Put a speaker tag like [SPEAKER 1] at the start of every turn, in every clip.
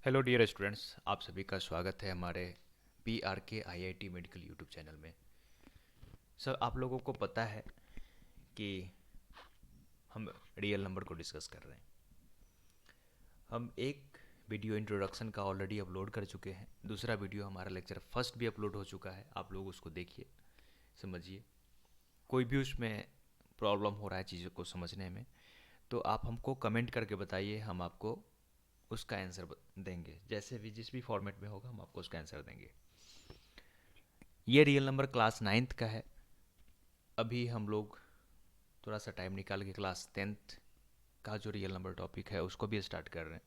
[SPEAKER 1] Hello dear students, आप सभी का स्वागत है हमारे PRK IIT medical YouTube channel में। सर, आप लोगों को पता है कि हम रियल नंबर को डिस्कस कर रहे हैं। हम एक वीडियो इंट्रोडक्शन का ऑलरेडी अपलोड कर चुके हैं। दूसरा वीडियो हमारा लेक्चर फर्स्ट भी अपलोड हो चुका है। आप लोग उसको देखिए, समझिए। कोई भी उसमें प्रॉब्लम हो रहा है चीज़ों को समझने में, तो आप हमको कमेंट करके बताइए, हम आपको उसका आंसर देंगे। जैसे भी जिस भी फॉर्मेट में होगा हम आपको उसका आंसर देंगे। ये रियल नंबर क्लास 9th का है। अभी हम लोग थोड़ा सा टाइम निकाल के क्लास 10th का जो रियल नंबर टॉपिक है उसको भी स्टार्ट कर रहे हैं।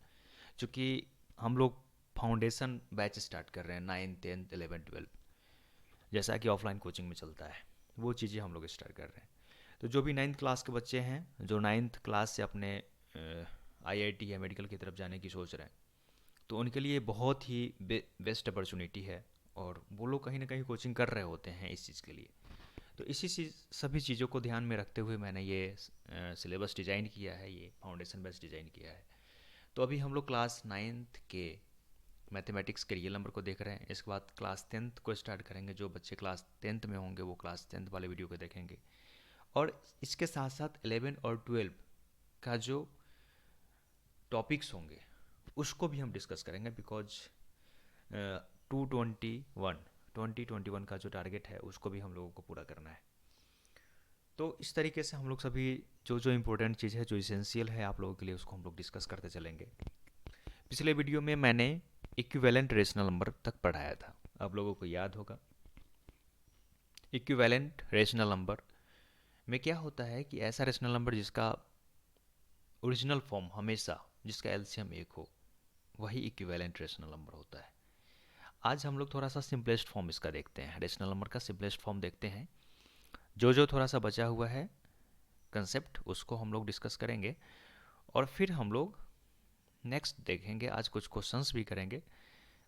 [SPEAKER 1] चूँकि हम लोग फाउंडेशन बैच स्टार्ट कर रहे हैं 9th 10th 11th 12th, जैसा कि ऑफलाइन कोचिंग में चलता है, वो चीज़ें हम लोग स्टार्ट कर रहे हैं। तो जो भी 9th क्लास के बच्चे हैं, जो 9th क्लास से अपने IIT या मेडिकल की तरफ जाने की सोच रहे हैं, तो उनके लिए बहुत ही बेस्ट अपॉर्चुनिटी है। और वो लोग कहीं ना कहीं कोचिंग कर रहे होते हैं इस चीज़ के लिए। तो इसी चीज़ सभी चीज़ों को ध्यान में रखते हुए मैंने ये सिलेबस डिज़ाइन किया है, ये फाउंडेशन बेस्ड डिज़ाइन किया है। तो अभी हम लोग क्लास 9th के मैथमेटिक्स के रियल नंबर को देख रहे हैं। इसके बाद क्लास 10th को स्टार्ट करेंगे। जो बच्चे क्लास 10th में होंगे वो क्लास 10th वाले वीडियो को देखेंगे। और इसके साथ साथ 11 और 12 का जो टॉपिक्स होंगे उसको भी हम डिस्कस करेंगे। बिकॉज 2021 का जो टारगेट है उसको भी हम लोगों को पूरा करना है। तो इस तरीके से हम लोग सभी जो जो इम्पोर्टेंट चीज़ है, जो इसेंशियल है आप लोगों के लिए, उसको हम लोग डिस्कस करते चलेंगे। पिछले वीडियो में मैंने इक्विवेलेंट रेशनल नंबर तक पढ़ाया था, आप लोगों को याद होगा। इक्विवेलेंट रेशनल नंबर में क्या होता है कि ऐसा रेशनल नंबर जिसका ओरिजिनल फॉर्म हमेशा, जिसका एलसीएम 1 हो, वही इक्विवेलेंट रेशनल नंबर होता है। आज हम लोग थोड़ा सा सिंपलेस्ट फॉर्म इसका देखते हैं, रेशनल नंबर का सिंपलेस्ट फॉर्म देखते हैं। जो जो थोड़ा सा बचा हुआ है कंसेप्ट उसको हम लोग डिस्कस करेंगे। और फिर हम लोग नेक्स्ट देखेंगे, आज कुछ क्वेश्चंस भी करेंगे।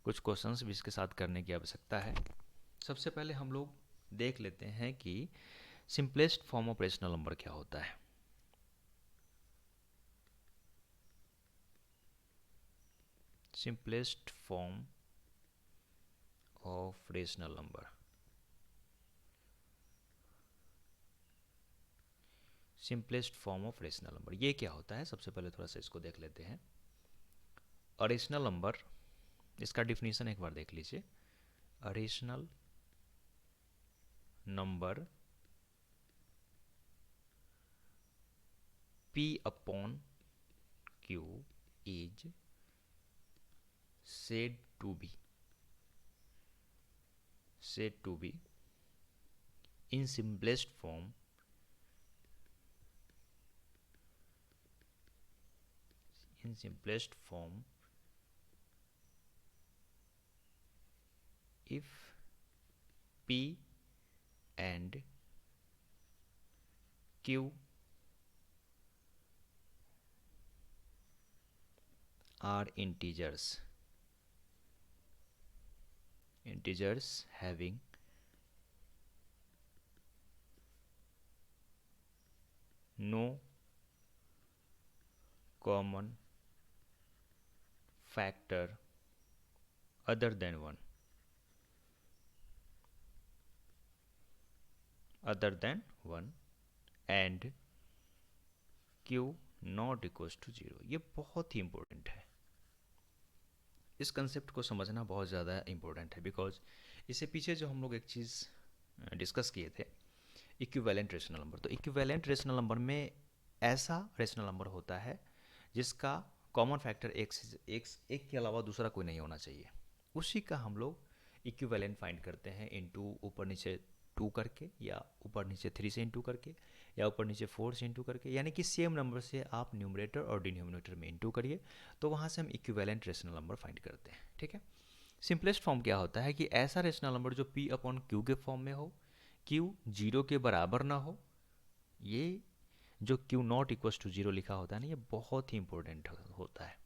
[SPEAKER 1] कुछ क्वेश्चंस भी इसके साथ करने की आवश्यकता है। सबसे पहले हम लोग देख लेते हैं कि simplest form of rational number क्या होता है। Simplest form of rational number, simplest form of rational number ये क्या होता है, सबसे पहले थोड़ा सा इसको देख लेते हैं। और रेशनल नंबर, इसका डिफिनीशन एक बार देख लीजिए। Rational number P upon Q is said to be in simplest form if P and Q are integers having no common factor other than 1 and Q not equals to 0। ये बहुत ही important है। इस concept को समझना बहुत ज़्यादा important है। Because इससे पीछे जो हम लोग एक चीज़ डिस्कस किए थे, इक्विवेलेंट रेशनल नंबर। तो इक्विवेलेंट रेशनल नंबर में ऐसा रेशनल नंबर होता है जिसका कॉमन फैक्टर एक के अलावा दूसरा कोई नहीं होना चाहिए। उसी का हम लोग इक्विवेलेंट फाइंड करते हैं इनटू ऊपर नीचे 2 करके, या ऊपर नीचे 3 से इंटू करके, या ऊपर नीचे 4 से इंटू करके। यानी कि सेम नंबर से आप न्यूमरेटर और डिनोमिनेटर में इंटू करिए, तो वहाँ से हम इक्विवेलेंट रेशनल नंबर फाइंड करते हैं। ठीक है। सिंपलेस्ट फॉर्म क्या होता है कि ऐसा रेशनल नंबर जो P अपॉन Q के फॉर्म में हो, Q 0 के बराबर ना हो। ये जो Q नॉट इक्वल्स टू 0 लिखा होता है ना, ये बहुत ही इंपॉर्टेंट होता है।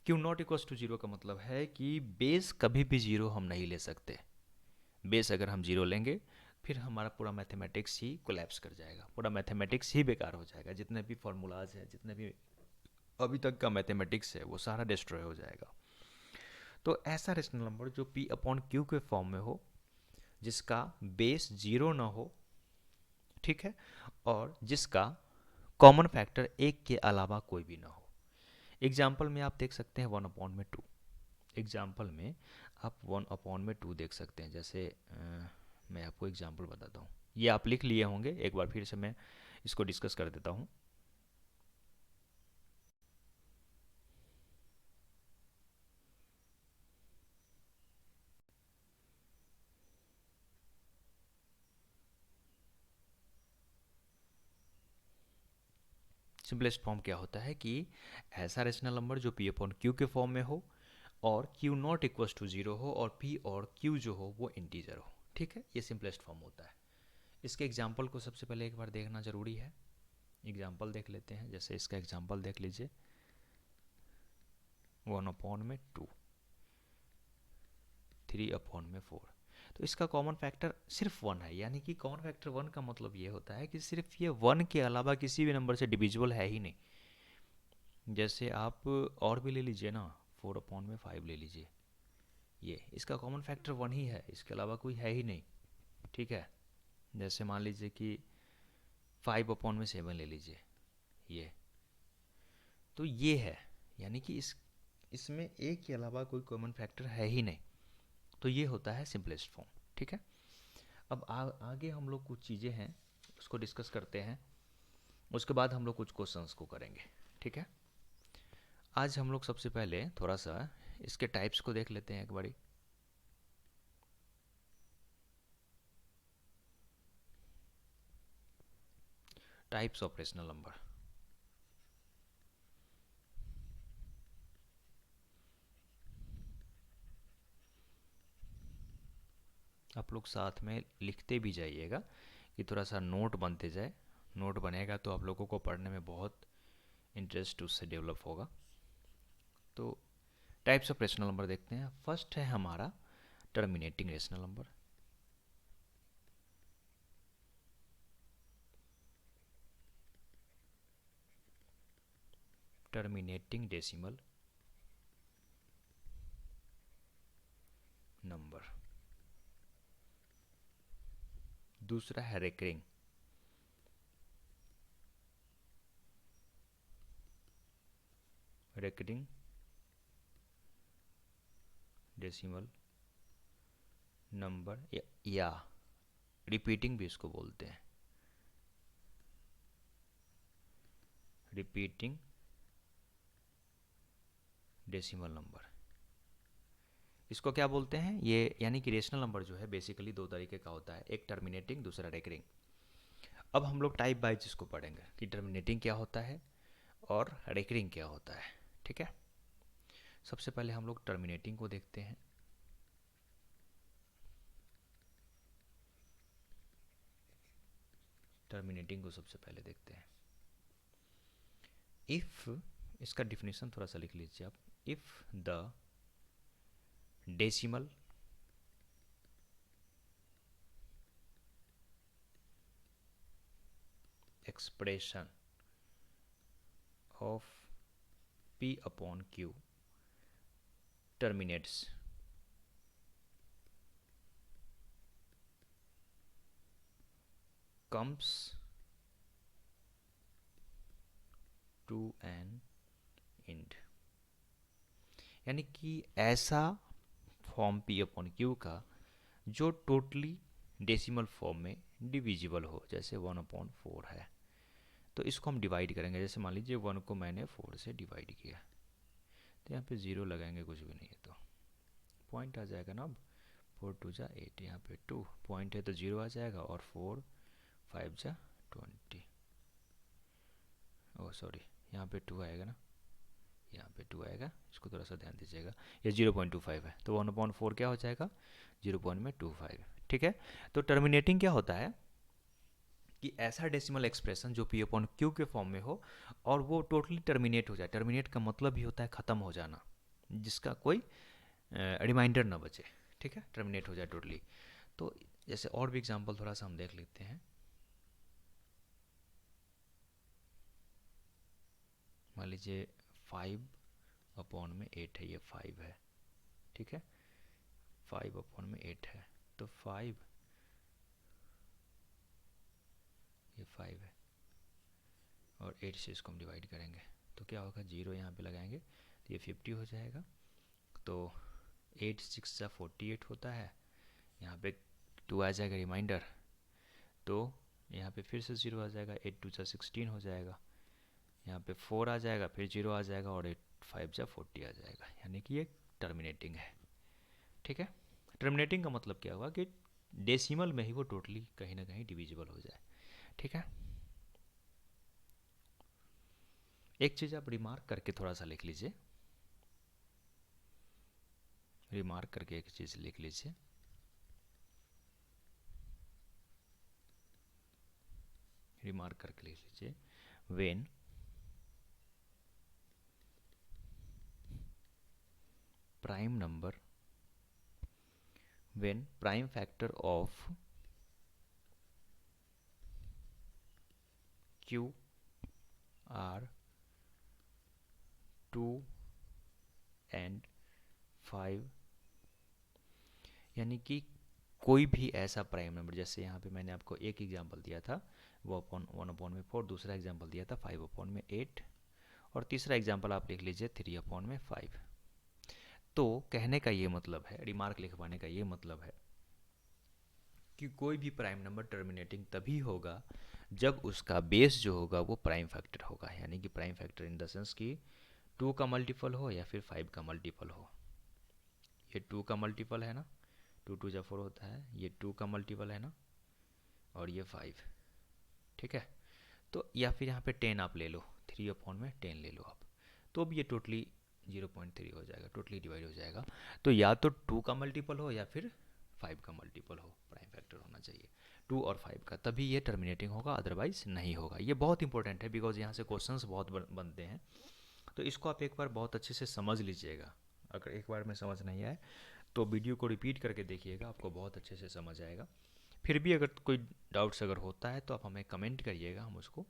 [SPEAKER 1] Q नॉट इक्वल्स टू 0 का मतलब है कि बेस कभी भी 0 हम नहीं ले सकते। बेस अगर हम 0 लेंगे फिर हमारा पूरा मैथमेटिक्स ही कोलैप्स कर जाएगा, पूरा मैथमेटिक्स ही बेकार हो जाएगा। जितने भी फॉर्मूलाज हैं, जितने भी अभी तक का मैथमेटिक्स है, वो सारा डिस्ट्रॉय हो जाएगा। तो ऐसा रेशनल नंबर जो p अपॉन क्यू के फॉर्म में हो, जिसका बेस 0 ना हो, ठीक है, और जिसका कॉमन फैक्टर 1 के अलावा कोई भी ना हो। एग्जाम्पल में आप देख सकते हैं 1 अपॉन में 2। एग्जाम्पल में आप 1 अपॉन में 2 देख सकते हैं। जैसे मैं आपको एग्जाम्पल बताता हूँ, ये आप लिख लिए होंगे, एक बार फिर से मैं इसको डिस्कस कर देता हूँ। सिंपलेस्ट फॉर्म क्या होता है कि ऐसा रेशनल नंबर जो p अपॉन क्यू के फॉर्म में हो और q नॉट इक्वल्स टू 0 हो और p और q जो हो वो इंटीजर हो, ठीक है, ये सिंपलेस्ट फॉर्म होता है। इसके एग्जाम्पल को सबसे पहले एक बार देखना ज़रूरी है। एग्जाम्पल देख लेते हैं। जैसे इसका एग्जाम्पल देख लीजिए, 1 अपॉन में 2, 3 अपॉन में 4। तो इसका कॉमन फैक्टर सिर्फ 1 है, यानी कि कॉमन फैक्टर 1 का मतलब ये होता है कि सिर्फ ये 1 के अलावा किसी भी नंबर से डिविजिबल है ही नहीं। जैसे आप और भी ले लीजिए ना, 4 अपॉन में 5 ले लीजिए, ये इसका कॉमन फैक्टर 1 ही है, इसके अलावा कोई है ही नहीं, ठीक है। जैसे मान लीजिए कि 5 अपॉन में 7 ले लीजिए, ये तो ये है, यानी कि इसमें एक के अलावा कोई कॉमन फैक्टर है ही नहीं। तो ये होता है सिंपलेस्ट फॉर्म, ठीक है। अब आगे हम लोग कुछ चीज़ें हैं उसको डिस्कस करते हैं, उसके बाद हम लोग कुछ क्वेश्चंस को करेंगे, ठीक है। आज हम लोग सबसे पहले थोड़ा सा इसके टाइप्स को देख लेते हैं एक बारी। Types of rational number. आप लोग साथ में लिखते भी जाइएगा कि थोड़ा सा नोट बनते जाए। नोट बनेगा तो आप लोगों को पढ़ने में बहुत इंटरेस्ट उससे डेवलप होगा। तो टाइप्स ऑफ रेशनल नंबर देखते हैं। फर्स्ट है हमारा terminating rational number. Terminating decimal number. दूसरा है रेकरिंग। रेकरिंग डेसिमल नंबर या रिपीटिंग भी इसको बोलते हैं, रिपीटिंग डेसिमल नंबर। इसको क्या बोलते हैं ये, यानी कि रेशनल नंबर जो है बेसिकली दो तरीके का होता है, एक टर्मिनेटिंग, दूसरा रेकरिंग। अब हम लोग टाइप वाइज इसको पढ़ेंगे कि टर्मिनेटिंग क्या होता है और रेकरिंग क्या होता है, ठीक है। सबसे पहले हम लोग टर्मिनेटिंग को देखते हैं। टर्मिनेटिंग को सबसे पहले देखते हैं। इफ, इसका डिफिनेशन थोड़ा सा लिख लीजिए आप। If the decimal expression of p upon q terminates comes to an end, यानी कि ऐसा फॉर्म p अपॉन q का जो टोटली डेसिमल फॉर्म में डिविजिबल हो, जैसे 1/4 है तो इसको हम डिवाइड करेंगे। जैसे मान लीजिए 1 को मैंने 4 से डिवाइड किया, तो यहाँ पे 0 लगाएंगे, कुछ भी नहीं है तो पॉइंट आ जाएगा ना। अब 4 2 जा 8, यहाँ पे 2 पॉइंट है तो 0 आ जाएगा, और 4 5 जा 20, ओह सॉरी यहाँ पे 2 आएगा ना, यहाँ पे 2 आएगा, इसको थोड़ा सा ध्यान दीजिएगा। ये 0.25 है तो 1/4 क्या हो जाएगा, 0.25, ठीक है। तो टर्मिनेटिंग क्या होता है कि ऐसा डेसिमल एक्सप्रेशन जो पी अपॉन क्यू के फॉर्म में हो और वो टोटली टर्मिनेट हो जाए। टर्मिनेट का मतलब ही होता है ख़त्म हो जाना, जिसका कोई रिमाइंडर ना बचे, ठीक है, टर्मिनेट हो जाए टोटली। तो जैसे और भी एग्जांपल थोड़ा सा हम देख लेते हैं। मान लीजिए 5/8 है, ये 5 है, ठीक है, 5/8 है, तो 5, ये 5 है और 8 से इसको हम डिवाइड करेंगे तो क्या होगा, 0 यहाँ पे लगाएंगे तो ये 50 हो जाएगा। तो 8 6 जा 48 होता है, यहाँ पे 2 आ जाएगा रिमाइंडर, तो यहाँ पे फिर से 0 आ जाएगा, 8 2 जा 16 हो जाएगा, यहाँ पे 4 आ जाएगा, फिर 0 आ जाएगा और 8 5 जा 40 आ जाएगा, यानी कि ये टर्मिनेटिंग है। ठीक है, टर्मिनेटिंग का मतलब क्या हुआ कि डेसिमल में ही वो टोटली कहीं ना कहीं डिविजिबल हो जाए। ठीक है, एक चीज़ आप रिमार्क करके थोड़ा सा लिख लीजिए, रिमार्क करके एक चीज़ लिख लीजिए, रिमार्क करके लिख लीजिए, when prime number, when prime factor of q are 2 and 5, यानी कि कोई भी ऐसा प्राइम नंबर, जैसे यहाँ पे मैंने आपको एक एग्जांपल दिया था वो अपॉन 1/4, दूसरा एग्जांपल दिया था 5/8 और तीसरा एग्जांपल आप लिख लीजिए 3/5। तो कहने का ये मतलब है, रिमार्क लिखवाने का ये मतलब है कि कोई भी प्राइम नंबर टर्मिनेटिंग तभी होगा जब उसका बेस जो होगा वो प्राइम फैक्टर होगा, यानी कि prime factor in the sense कि 2 का मल्टीपल हो या फिर 5 का मल्टीपल हो। ये 2 का मल्टीपल है ना, 2 2 जा 4 होता है, ये 2 का मल्टीपल है ना, और ये 5। ठीक है, तो या फिर यहाँ पे 10 आप ले लो, 3/10 ले लो आप, तो अब ये टोटली 0.3 हो जाएगा, टोटली डिवाइड हो जाएगा। तो या तो 2 का मल्टीपल हो या फिर 5 का मल्टीपल हो, प्राइम फैक्टर होना चाहिए 2 और 5 का, तभी ये टर्मिनेटिंग होगा, अदरवाइज नहीं होगा। ये बहुत इंपॉर्टेंट है बिकॉज यहाँ से क्वेश्चंस बहुत बनते हैं, तो इसको आप एक बार बहुत अच्छे से समझ लीजिएगा। अगर एक बार में समझ नहीं आए तो वीडियो को रिपीट करके देखिएगा, आपको बहुत अच्छे से समझ आएगा। फिर भी अगर कोई डाउट्स अगर होता है तो आप हमें कमेंट करिएगा, हम उसको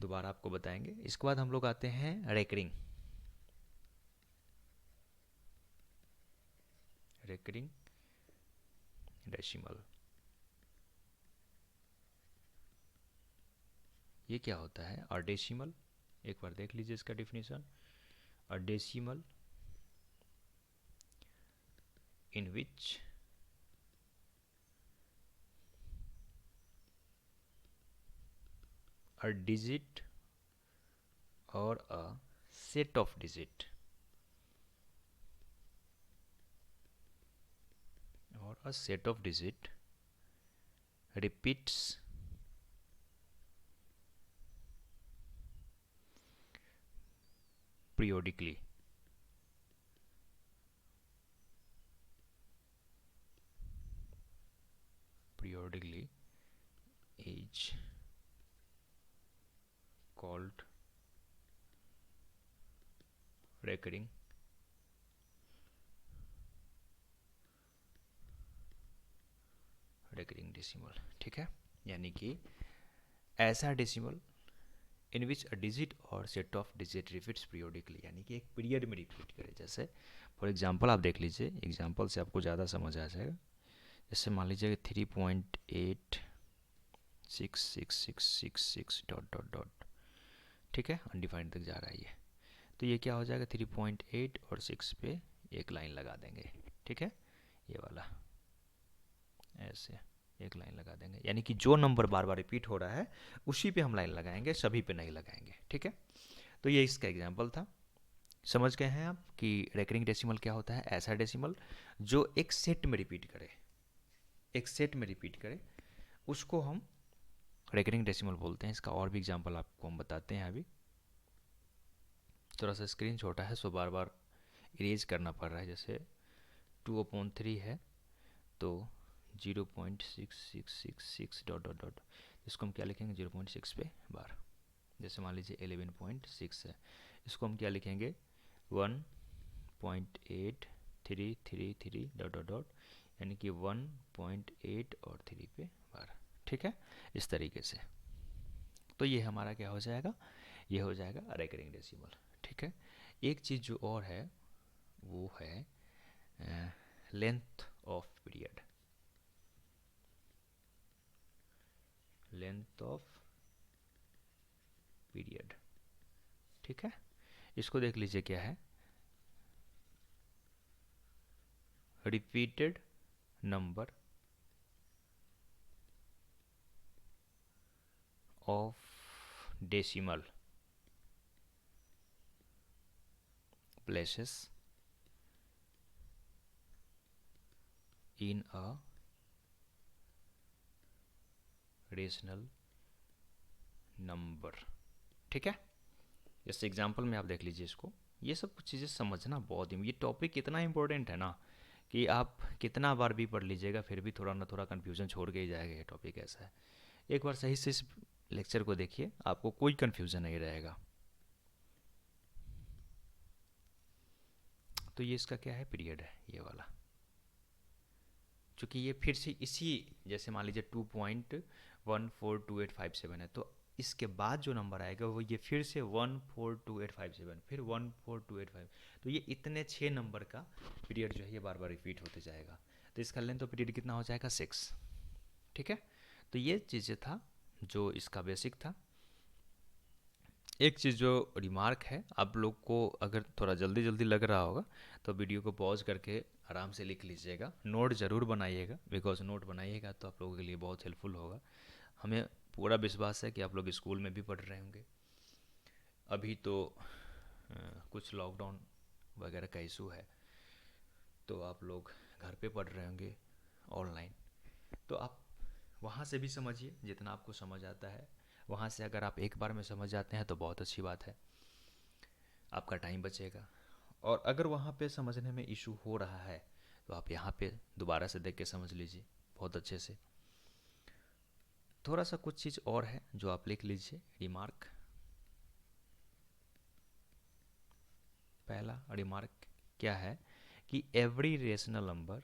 [SPEAKER 1] दोबारा आपको बताएंगे। इसके बाद हम लोग आते हैं रेकरिंग, रेकरिंग डेसिमल। ये क्या होता है, अ डेसिमल, एक बार देख लीजिए इसका definition, a decimal in which a digit or a set of digit repeats periodically, is called recurring decimal. ठीक है, यानी कि ऐसा decimal in which a digit और set of digit repeats periodically, यानी कि एक पीरियड में रिपीट करे। जैसे फॉर एग्जांपल आप देख लीजिए, एग्जांपल से आपको ज़्यादा समझ आ जाएगा। जैसे मान लीजिए 3.86666 डॉट डॉट डॉट, ठीक है, अनडिफाइंड तक जा रहा है ये, तो ये क्या हो जाएगा, 3.8 और 6 पे एक लाइन लगा देंगे। ठीक है, ये वाला ऐसे एक लाइन लगा देंगे, यानी कि जो नंबर बार बार रिपीट हो रहा है उसी पे हम लाइन लगाएंगे, सभी पे नहीं लगाएंगे। ठीक है, तो ये इसका एग्जाम्पल था। समझ गए हैं आप कि रेकरिंग डेसिमल क्या होता है, ऐसा डेसिमल जो एक सेट में रिपीट करे, एक सेट में रिपीट करे, उसको हम रेकरिंग डेसिमल बोलते हैं। इसका और भी एग्जाम्पल आपको हम बताते हैं। अभी थोड़ा सा स्क्रीन छोटा है सो बार बार इरेज करना पड़ रहा है। जैसे 2/3 है तो 0.6666 डॉट डॉट डॉट, इसको हम क्या लिखेंगे 0.6 पे बार। जैसे मान लीजिए 11.6 है, इसको हम क्या लिखेंगे 1.8333 डॉट डॉट डॉट, यानी कि 1.8 और 3 पे बार। ठीक है, इस तरीके से। तो ये हमारा क्या हो जाएगा, ये हो जाएगा रेकरिंग डेसिमल। ठीक है, एक चीज़ जो और है वो है length of period. Length of period, ठीक है। इसको देख लीजिए क्या है, repeated number of decimal places in a rational number, ठीक है। जैसे एग्जांपल में आप देख लीजिए इसको। ये सब कुछ चीज़ें समझना बहुत ये टॉपिक इतना इंपॉर्टेंट है ना कि आप कितना बार भी पढ़ लीजिएगा फिर भी थोड़ा ना थोड़ा कन्फ्यूज़न छोड़ के ही जाएगा। ये टॉपिक ऐसा है, एक बार सही से इस लेक्चर को देखिए, आपको कोई कन्फ्यूज़न नहीं रहेगा। तो ये इसका क्या है, पीरियड है ये वाला। चूँकि ये फिर से इसी, जैसे मान लीजिए 2.142857 है, तो इसके बाद जो नंबर आएगा वो ये फिर से 142857, फिर 14285। तो ये इतने 6 नंबर का पीरियड जो है ये बार बार रिपीट होते जाएगा। तो इसका लेंथ ऑफ पीरियड कितना हो जाएगा, 6, ठीक है। तो ये चीज़ें था जो इसका बेसिक था। एक चीज़ जो रिमार्क है, आप लोग को अगर थोड़ा जल्दी जल्दी लग रहा होगा तो वीडियो को पॉज करके आराम से लिख लीजिएगा, नोट ज़रूर बनाइएगा, बिकॉज नोट बनाइएगा तो आप लोगों के लिए बहुत हेल्पफुल होगा। हमें पूरा विश्वास है कि आप लोग स्कूल में भी पढ़ रहे होंगे। अभी तो कुछ लॉकडाउन वगैरह का इशू है, तो आप लोग घर पे पढ़ रहे होंगे ऑनलाइन, तो आप वहाँ से भी समझिए जितना आपको समझ आता है। वहाँ से अगर आप एक बार में समझ जाते हैं तो बहुत अच्छी बात है, आपका टाइम बचेगा। और अगर वहाँ पे समझने में इशू हो रहा है तो आप यहाँ पे दोबारा से देख के समझ लीजिए बहुत अच्छे से। थोड़ा सा कुछ चीज़ और है जो आप लिख लीजिए, रिमार्क। पहला रिमार्क क्या है कि every rational number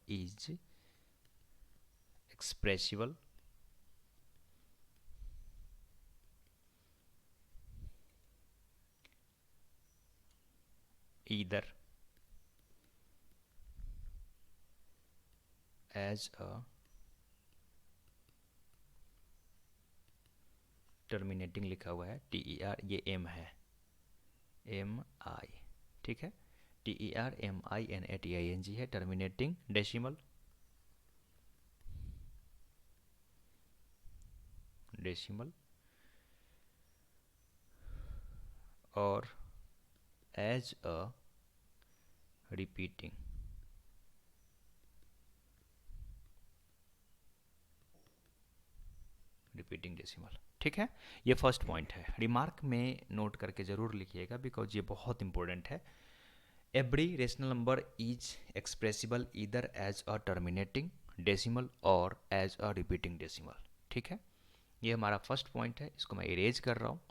[SPEAKER 1] is expressible either as a terminating लिखा हुआ है, TER, ये M है, MI, ठीक है। TERMINATING है, टर्मिनेटिंग डेसिमल और एज अ रिपीटिंग डेसिमल, ठीक है। ये फर्स्ट पॉइंट है, रिमार्क में नोट करके ज़रूर लिखिएगा बिकॉज ये बहुत इंपॉर्टेंट है। Every rational number is expressible either as a terminating decimal और एज अ रिपीटिंग डेसिमल, ठीक है। ये हमारा फर्स्ट पॉइंट है, इसको मैं इरेज कर रहा हूँ।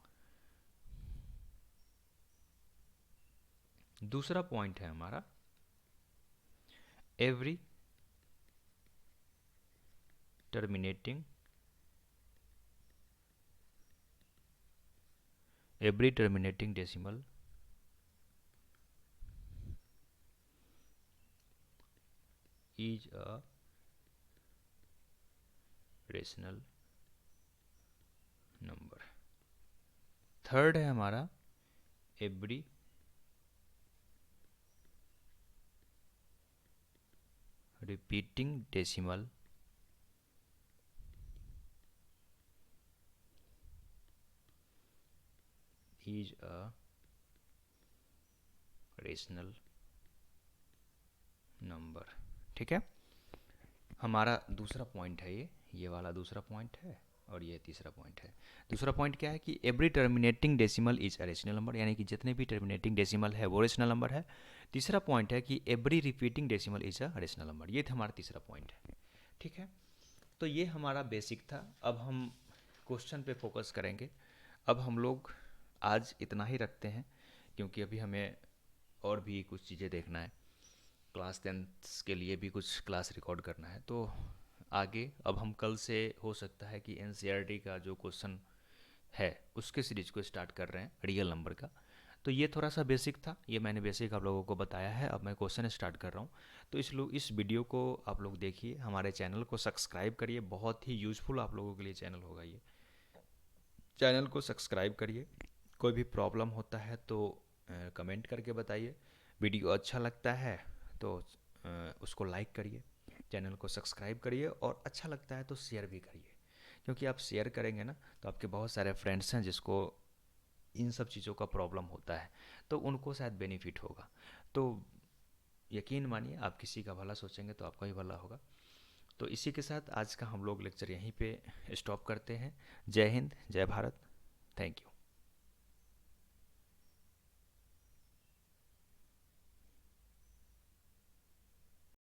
[SPEAKER 1] दूसरा पॉइंट है हमारा every terminating decimal is a rational number. Third है हमारा every repeating decimal is a rational number, ठीक है। हमारा दूसरा पॉइंट है ये वाला दूसरा पॉइंट है और ये तीसरा पॉइंट है। दूसरा पॉइंट क्या है कि every terminating decimal is a rational number, यानी कि जितने भी टर्मिनेटिंग डेसिमल है वो रेशनल नंबर है। तीसरा पॉइंट है कि every repeating decimal is a rational number, ये था हमारा तीसरा पॉइंट है, ठीक है। तो ये हमारा बेसिक था। अब हम क्वेश्चन पे फोकस करेंगे। अब हम लोग आज इतना ही रखते हैं क्योंकि अभी हमें और भी कुछ चीज़ें देखना है, क्लास 10th के लिए भी कुछ क्लास रिकॉर्ड करना है, तो आगे अब हम कल से हो सकता है कि एनसीईआरटी का जो क्वेश्चन है उसके सीरीज को स्टार्ट कर रहे हैं रियल नंबर का। तो ये थोड़ा सा बेसिक था, ये मैंने बेसिक आप लोगों को बताया है। अब मैं क्वेश्चन स्टार्ट कर रहा हूँ। तो इस वीडियो को आप लोग देखिए, हमारे चैनल को सब्सक्राइब करिए, बहुत ही यूज़फुल आप लोगों के लिए चैनल होगा ये। चैनल को सब्सक्राइब करिए। कोई भी प्रॉब्लम होता है तो कमेंट करके बताइए। वीडियो अच्छा लगता है तो उसको लाइक करिए, चैनल को सब्सक्राइब करिए, और अच्छा लगता है तो शेयर भी करिए, क्योंकि आप शेयर करेंगे ना तो आपके बहुत सारे फ्रेंड्स हैं जिसको इन सब चीज़ों का प्रॉब्लम होता है, तो उनको शायद बेनिफिट होगा। तो यकीन मानिए, आप किसी का भला सोचेंगे तो आपका ही भला होगा। तो इसी के साथ आज का हम लोग लेक्चर यहीं पे स्टॉप करते हैं। जय हिंद, जय भारत, थैंक यू।